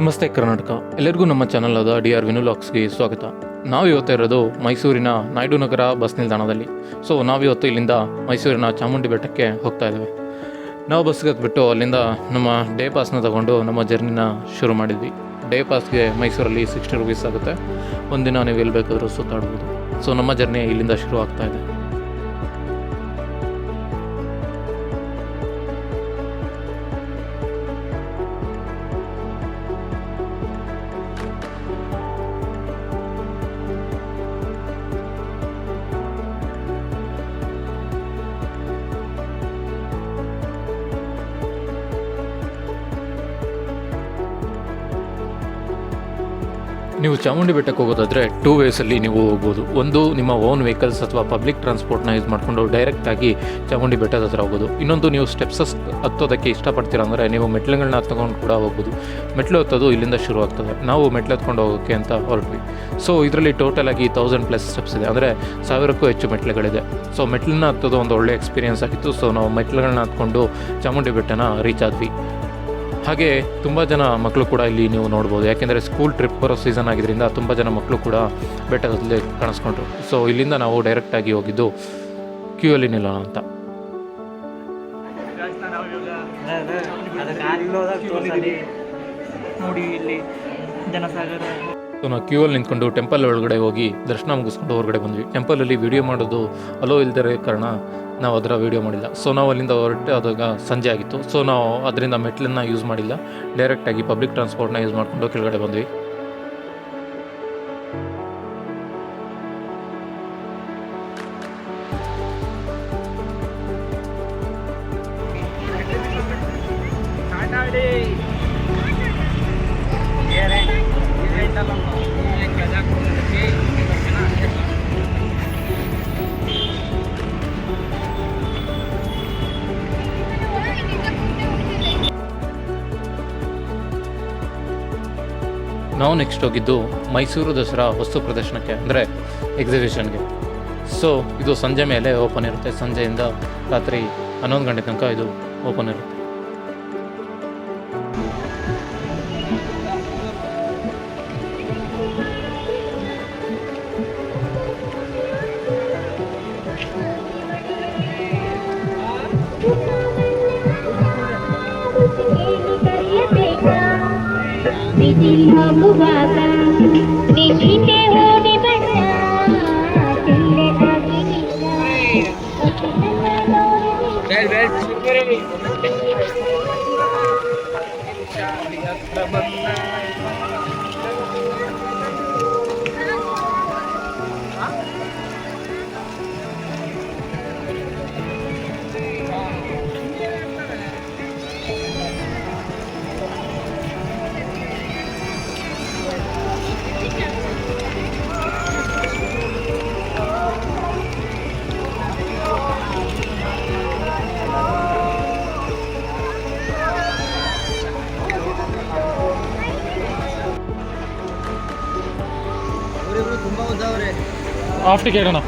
ನಮಸ್ತೆ ಕರ್ನಾಟಕ, ಎಲ್ಲರಿಗೂ ನಮ್ಮ ಚಾನಲ್ ಆದ DR ವಿನು ವ್ಲಾಗ್ಸ್ಗೆ ಸ್ವಾಗತ. ನಾವು ಇವತ್ತು ಇರೋದು ಮೈಸೂರಿನ ನಾಯ್ಡು ನಗರ ಬಸ್ ನಿಲ್ದಾಣದಲ್ಲಿ. ನಾವಿವತ್ತು ಇಲ್ಲಿಂದ ಮೈಸೂರಿನ ಚಾಮುಂಡಿ ಬೆಟ್ಟಕ್ಕೆ ಹೋಗ್ತಾ ಇದ್ದೇವೆ. ನಾವು ಬಸ್ಗೆ ಹತ್ಬಿಟ್ಟು ಅಲ್ಲಿಂದ ನಮ್ಮ ಡೇ ಪಾಸ್ನ ತಗೊಂಡು ನಮ್ಮ ಜರ್ನಿನ ಶುರು ಮಾಡಿದ್ವಿ. ಡೇ ಪಾಸ್ಗೆ ಮೈಸೂರಲ್ಲಿ 60 ರೂಪೀಸ್ ಆಗುತ್ತೆ. ಒಂದಿನ ನೀವು ಎಲ್ಲಿ ಬೇಕಾದರೂ ಸುತ್ತಾಡ್ಬೋದು. ನಮ್ಮ ಜರ್ನಿ ಇಲ್ಲಿಂದ ಶುರು ಆಗ್ತಾ ಇದೆ. ನೀವು ಚಾಮುಂಡಿ ಬೆಟ್ಟಕ್ಕೆ ಹೋಗೋದಾದರೆ 2 ವೇಸಲ್ಲಿ ನೀವು ಹೋಗ್ಬೋದು. ಒಂದು ನಿಮ್ಮ ಓನ್ ವೆಹಿಕಲ್ಸ್ ಅಥವಾ ಪಬ್ಲಿಕ್ ಟ್ರಾನ್ಸ್ಪೋರ್ಟ್ನ ಯೂಸ್ ಮಾಡಿಕೊಂಡು ಡೈರೆಕ್ಟಾಗಿ ಚಾಮುಂಡಿ ಬೆಟ್ಟದ ಹತ್ರ ಹೋಗೋದು. ಇನ್ನೊಂದು ನೀವು ಸ್ಟೆಪ್ಸಸ್ ಹತ್ತೋದಕ್ಕೆ ಇಷ್ಟಪಡ್ತೀರ ಅಂದರೆ ನೀವು ಮೆಟ್ಲುಗಳನ್ನ ಹತ್ಕೊಂಡು ಕೂಡ ಹೋಗ್ಬೋದು. ಮೆಟ್ಲು ಹತ್ತೋದು ಇಲ್ಲಿಂದ ಶುರು ಆಗ್ತದೆ. ನಾವು ಮೆಟ್ಲು ಹತ್ಕೊಂಡು ಹೋಗೋಕ್ಕೆ ಅಂತ ಹೊರಟ್ವಿ. ಇದರಲ್ಲಿ ಟೋಟಲಾಗಿ 1000+ ಸ್ಟೆಪ್ಸ್ ಇದೆ, ಅಂದರೆ 1000ಕ್ಕೂ ಹೆಚ್ಚು ಮೆಟ್ಲುಗಳಿದೆ. ಮೆಟ್ಲನ್ನ ಹತ್ತೋದು ಒಂದು ಒಳ್ಳೆ ಎಕ್ಸ್ಪೀರಿಯನ್ಸ್ ಆಗಿತ್ತು. ನಾವು ಮೆಟ್ಲುಗಳನ್ನ ಹತ್ಕೊಂಡು ಚಾಮುಂಡಿ ಬೆಟ್ಟನ ರೀಚ್ ಆದ್ವಿ. ಹಾಗೆ ತುಂಬ ಜನ ಮಕ್ಕಳು ಕೂಡ ಇಲ್ಲಿ ನೀವು ನೋಡ್ಬೋದು, ಯಾಕೆಂದರೆ ಸ್ಕೂಲ್ ಟ್ರಿಪ್ ಬರೋ ಸೀಸನ್ ಆಗಿದ್ದರಿಂದ ತುಂಬ ಜನ ಮಕ್ಕಳು ಕೂಡ ಬೆಟ್ಟದಲ್ಲಿ ಕಾಣಿಸ್ಕೊಂಡ್ರು. ಇಲ್ಲಿಂದ ನಾವು ಡೈರೆಕ್ಟಾಗಿ ಹೋಗಿದ್ದು ಕ್ಯೂ ಅಲ್ಲಿ ನಿಲ್ಲೋಣ ಅಂತ. ನಾವು ಕ್ಯೂ ಅಲ್ಲಿ ನಿಂತ್ಕೊಂಡು ಟೆಂಪಲ್ ಒಳಗಡೆ ಹೋಗಿ ದರ್ಶನ ಮುಗಿಸ್ಕೊಂಡು ಹೊರಗಡೆ ಬಂದ್ವಿ. ಟೆಂಪಲಲ್ಲಿ ವಿಡಿಯೋ ಮಾಡೋದು ಅಲೋ ಇಲ್ದಿರೋ ಕಾರಣ ನಾವು ಅದರ ವೀಡಿಯೋ ಮಾಡಿಲ್ಲ. ನಾವು ಅಲ್ಲಿಂದ ಹೊರಟು ಆದಾಗ ಸಂಜೆ ಆಗಿತ್ತು. ನಾವು ಅದರಿಂದ ಮೆಟ್ಲನ್ನು ಯೂಸ್ ಮಾಡಿಲ್ಲ, ಡೈರೆಕ್ಟಾಗಿ ಪಬ್ಲಿಕ್ ಟ್ರಾನ್ಸ್ಪೋರ್ಟ್ನ ಯೂಸ್ ಮಾಡಿಕೊಂಡು ಕೆಳಗಡೆ ಬಂದ್ವಿ. ನಾವು ನೆಕ್ಸ್ಟ್ ಹೋಗಿದ್ದು ಮೈಸೂರು ದಸರಾ ವಸ್ತು ಪ್ರದರ್ಶನಕ್ಕೆ, ಅಂದರೆ ಎಕ್ಸಿಬಿಷನ್ಗೆ. ಇದು ಸಂಜೆ ಮೇಲೆ ಓಪನ್ ಇರುತ್ತೆ. ಸಂಜೆಯಿಂದ ರಾತ್ರಿ 11 ಗಂಟೆ ತನಕ ಇದು ಓಪನ್ ಇರುತ್ತೆ. ಹಾಫ್ ಟಿಕೆಟ್ ಅಣ್ಣ.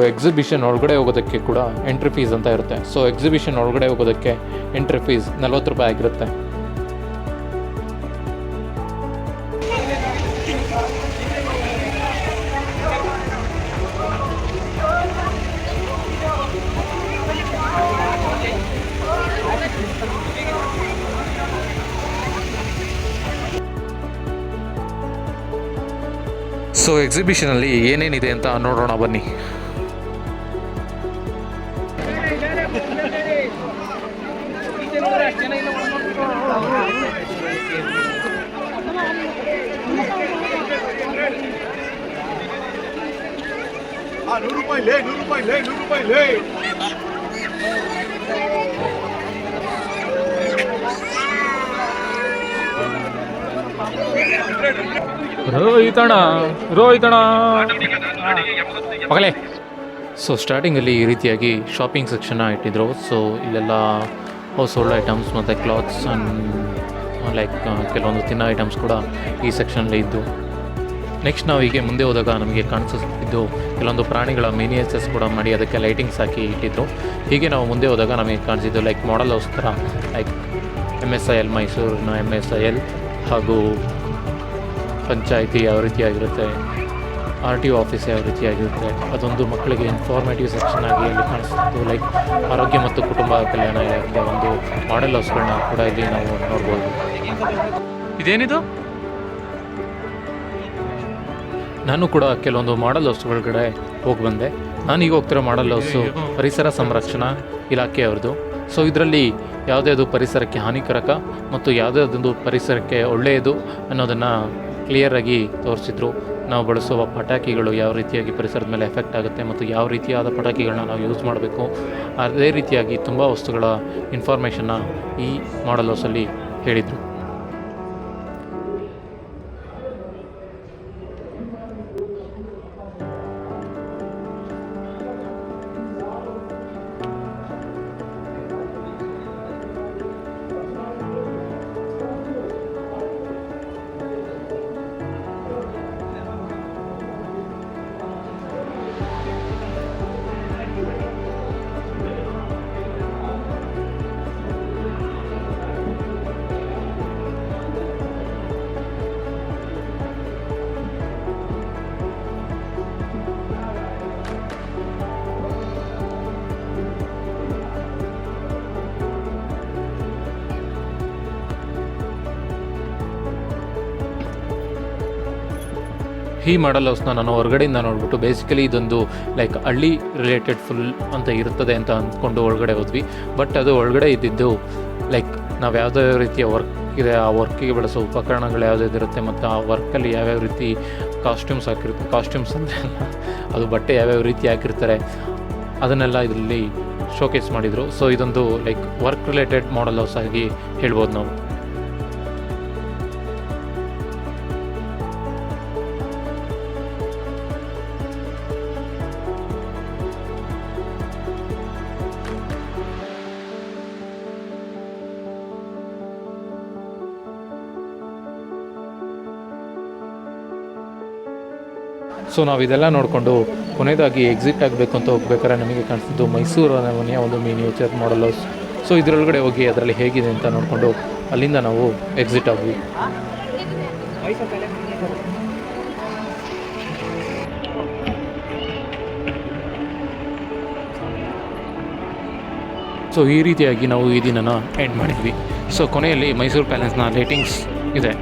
ಎಕ್ಸಿಬಿಷನ್ ಒಳಗಡೆ ಹೋಗೋದಕ್ಕೆ ಕೂಡ ಎಂಟ್ರಿ ಫೀಸ್ ಅಂತ ಇರುತ್ತೆ. ಎಕ್ಸಿಬಿಷನ್ ಒಳಗಡೆ ಹೋಗೋದಕ್ಕೆ ಎಂಟ್ರಿ ಫೀಸ್ 40 ರೂಪಾಯಿ ಆಗಿರುತ್ತೆ. ಎಕ್ಸಿಬಿಷನಲ್ಲಿ ಏನೇನಿದೆ ಅಂತ ನೋಡೋಣ ಬನ್ನಿ. ರೋಹಿತಣ ಮಗಳೇ. ಸ್ಟಾರ್ಟಿಂಗಲ್ಲಿ ಈ ರೀತಿಯಾಗಿ ಶಾಪಿಂಗ್ ಸೆಕ್ಷನ್ನ ಇಟ್ಟಿದ್ರು. ಇಲ್ಲೆಲ್ಲ ಹೌಸ್ ಹೋಲ್ಡ್ ಐಟಮ್ಸ್ ಮತ್ತು ಕ್ಲಾತ್ಸ್ ಆ್ಯಂಡ್ ಲೈಕ್ ಕೆಲವೊಂದು ತಿನ್ನೋ ಐಟಮ್ಸ್ ಕೂಡ ಈ ಸೆಕ್ಷನಲ್ಲಿ ಇದ್ದು. ನೆಕ್ಸ್ಟ್ ನಾವು ಹೀಗೆ ಮುಂದೆ ಹೋದಾಗ ನಮಗೆ ಕಾಣಿಸುತ್ತಿದ್ದು ಕೆಲವೊಂದು ಪ್ರಾಣಿಗಳ ಮಿನಿಯೇಚರ್ಸ್ ಕೂಡ ಮಾಡಿ ಅದಕ್ಕೆ ಲೈಟಿಂಗ್ಸ್ ಹಾಕಿ ಇಟ್ಟಿದ್ರು. ಹೀಗೆ ನಾವು ಮುಂದೆ ಹೋದಾಗ ನಮಗೆ ಕಾಣಿಸಿದ್ದು ಲೈಕ್ ಮಾಡೆಲ್ ಹೌಸ್ ಥರ, ಲೈಕ್ MSIL ಮೈಸೂರಿನ MSIL ಹಾಗೂ ಪಂಚಾಯಿತಿ ಯಾವ ರೀತಿಯಾಗಿರುತ್ತೆ, RTO ಆಫೀಸ್ ಯಾವ ರೀತಿಯಾಗಿರುತ್ತೆ, ಅದೊಂದು ಮಕ್ಕಳಿಗೆ ಇನ್ಫಾರ್ಮೇಟಿವ್ ಸೆಕ್ಷನ್ ಆಗಿ ಇಲ್ಲಿ ಕಾಣಿಸ್ತಿತ್ತು. ಲೈಕ್ ಆರೋಗ್ಯ ಮತ್ತು ಕುಟುಂಬ ಕಲ್ಯಾಣ ಇಲಾಖೆ ಒಂದು ಮಾಡೆಲ್ ಹೌಸ್ಗಳನ್ನ ಕೂಡ ಇಲ್ಲಿ ನಾವು ನೋಡ್ಬೋದು. ಇದೇನಿದು? ನಾನು ಕೂಡ ಕೆಲವೊಂದು ಮಾಡೆಲ್ ಹೌಸ್ ಒಳಗಡೆ ಹೋಗಿ ಬಂದೆ. ನಾನೀಗ ಹೋಗ್ತಿರೋ ಮಾಡೆಲ್ ಹೌಸು ಪರಿಸರ ಸಂರಕ್ಷಣಾ ಇಲಾಖೆಯವ್ರದ್ದು. ಸೊ ಇದರಲ್ಲಿ ಯಾವುದ್ಯಾವುದು ಪರಿಸರಕ್ಕೆ ಹಾನಿಕಾರಕ ಮತ್ತು ಯಾವುದಾದೊಂದು ಪರಿಸರಕ್ಕೆ ಒಳ್ಳೆಯದು ಅನ್ನೋದನ್ನು ಕ್ಲಿಯರಾಗಿ ತೋರಿಸಿದ್ರು. ನಾವು ಬಳಸುವ ಪಟಾಕಿಗಳು ಯಾವ ರೀತಿಯಾಗಿ ಪರಿಸರದ ಮೇಲೆ ಎಫೆಕ್ಟ್ ಆಗುತ್ತೆ ಮತ್ತು ಯಾವ ರೀತಿಯಾದ ಪಟಾಕಿಗಳನ್ನ ನಾವು ಯೂಸ್ ಮಾಡಬೇಕು, ಅದೇ ರೀತಿಯಾಗಿ ತುಂಬ ವಸ್ತುಗಳ ಇನ್ಫಾರ್ಮೇಷನ್ನ ಈ ಮಾಡೆಲ್ ಹೌಸಲ್ಲಿ ಹೇಳಿದರು. ಈ ಮಾಡೆಲ್ ಹೌಸ್ನ ನಾನು ಹೊರಗಡೆಯಿಂದ ನೋಡಿಬಿಟ್ಟು ಬೇಸಿಕಲಿ ಇದೊಂದು ಲೈಕ್ ಹಳ್ಳಿ ರಿಲೇಟೆಡ್ ಫುಲ್ ಅಂತ ಇರ್ತದೆ ಅಂತ ಅಂದ್ಕೊಂಡು ಒಳಗಡೆ ಹೋದ್ವಿ. ಬಟ್ ಅದು ಒಳಗಡೆ ಇದ್ದಿದ್ದು ಲೈಕ್ ನಾವು ಯಾವುದೇ ರೀತಿಯ ವರ್ಕ್ ಇದೆ, ಆ ವರ್ಕಿಗೆ ಬಳಸೋ ಉಪಕರಣಗಳು ಯಾವುದಿರುತ್ತೆ ಮತ್ತು ಆ ವರ್ಕಲ್ಲಿ ಯಾವ್ಯಾವ ರೀತಿ ಕಾಸ್ಟ್ಯೂಮ್ಸ್ ಹಾಕಿರುತ್ತೆ, ಕಾಸ್ಟ್ಯೂಮ್ಸ್ ಅಂದರೆ ಅದು ಬಟ್ಟೆ ಯಾವ್ಯಾವ ರೀತಿ ಹಾಕಿರ್ತಾರೆ ಅದನ್ನೆಲ್ಲ ಇದರಲ್ಲಿ ಶೋಕೇಸ್ ಮಾಡಿದರು. ಸೊ ಇದೊಂದು like work related model house ಆಗಿ ಹೇಳ್ಬೋದು ನಾವು. ಸೊ ನಾವು ಇದೆಲ್ಲ ನೋಡಿಕೊಂಡು ಕೊನೆಯದಾಗಿ ಎಕ್ಸಿಟ್ ಆಗಬೇಕು ಅಂತ ಹೋಗ್ಬೇಕಾದ್ರೆ ನಮಗೆ ಕಾಣಿಸ್ತಿದ್ದು ಮೈಸೂರು ಅರಮನೆಯ ಒಂದು ಮಿನಿಯೇಚರ್ ಮಾಡೆಲ್ ಹೌಸ್. ಸೊ ಇದರೊಳಗಡೆ ಹೋಗಿ ಅದರಲ್ಲಿ ಹೇಗಿದೆ ಅಂತ ನೋಡಿಕೊಂಡು ಅಲ್ಲಿಂದ ನಾವು ಎಕ್ಸಿಟ್ ಆದ್ವಿ. ಸೊ ಈ ರೀತಿಯಾಗಿ ನಾವು ಈ ದಿನನ ಎಂಡ್ ಮಾಡಿದ್ವಿ. ಸೊ ಕೊನೆಯಲ್ಲಿ ಮೈಸೂರು ಪ್ಯಾಲೇಸ್ನ ಲೈಟಿಂಗ್ಸ್ ಇದೆ.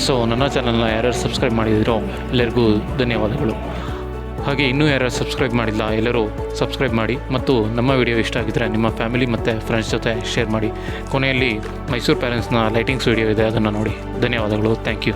ಸೊ ನನ್ನ ಚಾನಲ್ನ ಯಾರ್ಯಾರು ಸಬ್ಸ್ಕ್ರೈಬ್ ಮಾಡಿದಿರೋ ಎಲ್ಲರಿಗೂ ಧನ್ಯವಾದಗಳು. ಹಾಗೆ ಇನ್ನೂ ಯಾರು ಸಬ್ಸ್ಕ್ರೈಬ್ ಮಾಡಿಲ್ಲ ಎಲ್ಲರೂ ಸಬ್ಸ್ಕ್ರೈಬ್ ಮಾಡಿ ಮತ್ತು ನಮ್ಮ ವಿಡಿಯೋ ಇಷ್ಟ ಆಗಿದ್ದರೆ ನಿಮ್ಮ ಫ್ಯಾಮಿಲಿ ಮತ್ತು ಫ್ರೆಂಡ್ಸ್ ಜೊತೆ ಶೇರ್ ಮಾಡಿ. ಕೊನೆಯಲ್ಲಿ ಮೈಸೂರು ಪ್ಯಾಲೇಸ್ನ ಲೈಟಿಂಗ್ಸ್ ವಿಡಿಯೋ ಇದೆ, ಅದನ್ನು ನೋಡಿ. ಧನ್ಯವಾದಗಳು. Thank you.